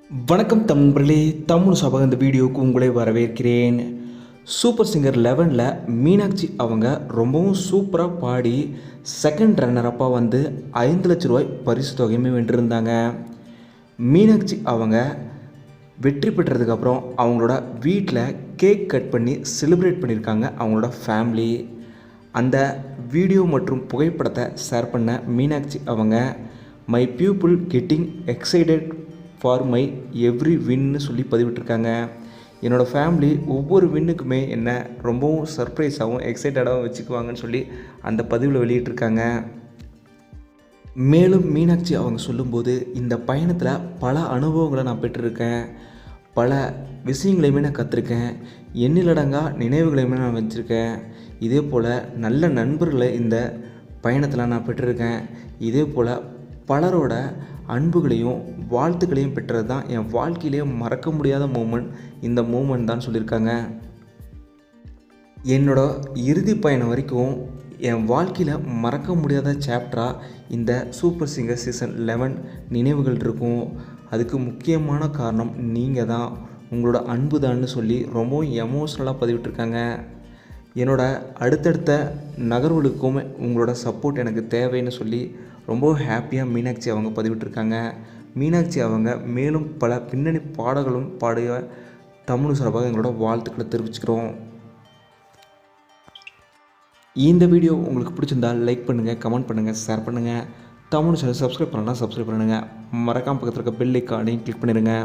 வணக்கம் தமிழர்களே, தமிழ் சபக இந்த வீடியோவுக்கு உங்களை வரவேற்கிறேன். சூப்பர் சிங்கர் 11ல் மீனாட்சி அவங்க ரொம்பவும் சூப்பராக பாடி செகண்ட் ரன்னரப்பாக வந்து 5 லட்ச ரூபாய் பரிசு தொகையுமே வென்றிருந்தாங்க. மீனாட்சி அவங்க வெற்றி பெற்றதுக்கப்புறம் அவங்களோட வீட்டில் கேக் கட் பண்ணி செலிப்ரேட் பண்ணியிருக்காங்க அவங்களோட ஃபேமிலி. அந்த வீடியோ மற்றும் புகைப்படத்தை ஷேர் பண்ண மீனாட்சி அவங்க my people getting excited for my every வின்னு சொல்லி பதிவிட்டிருக்காங்க. என்னோடய ஃபேமிலி ஒவ்வொரு வின்னுக்குமே என்ன ரொம்பவும் சர்ப்ரைஸாகவும் எக்ஸைட்டடாகவும் வச்சுக்குவாங்கன்னு சொல்லி அந்த பதிவில் வெளியிட்டிருக்காங்க. மேலும் மீனாட்சி அவங்க சொல்லும்போது, இந்த பயணத்தில் பல அனுபவங்களை நான் பெற்றிருக்கேன், பல விஷயங்களையுமே நான் கற்றுருக்கேன், எண்ணிலடங்கா நினைவுகளையுமே நான் வச்சுருக்கேன். இதே போல் நல்ல நண்பர்களை இந்த பயணத்தில் நான் பெற்றிருக்கேன். இதே போல் பலரோட அன்புகளையும் வாழ்த்துக்களையும் பெற்றது தான் என் வாழ்க்கையிலே மறக்க முடியாத மூமெண்ட் இந்த மூமெண்ட் தான் சொல்லியிருக்காங்க. என்னோட இறுதி பயணம் வரைக்கும் என் வாழ்க்கையில் மறக்க முடியாத சாப்டராக இந்த சூப்பர் சிங்கர் சீசன் 11 நினைவுகள் இருக்கும். அதுக்கு முக்கியமான காரணம் நீங்கள் தான், உங்களோட அன்பு தான்னு சொல்லி ரொம்பவும் எமோஷ்னலாக பதிவிட்டிருக்காங்க. என்னோட அடுத்தடுத்த நகர்வுகளுக்கும் உங்களோட சப்போர்ட் எனக்கு தேவைன்னு சொல்லி ரொம்ப ஹாப்பியாக மீனாட்சி அவங்க பதிவிட்டிருக்காங்க. மீனாட்சி அவங்க மேலும் பல பின்னணி பாடல்களும் பாடிய தமிழ் சார்பாக எங்களோட வாழ்த்துக்களை தெரிவிச்சுக்கிறோம். இந்த வீடியோ உங்களுக்கு பிடிச்சிருந்தால் லைக் பண்ணுங்கள், கமெண்ட் பண்ணுங்கள், ஷேர் பண்ணுங்கள். தமிழ் சேனல் சப்ஸ்கிரைப் பண்ணலாம், சப்ஸ்கிரைப் பண்ணுங்கள். மறக்காமல் பக்கத்தில் இருக்க பெல் ஐக்கானையும் கிளிக் பண்ணிடுங்க.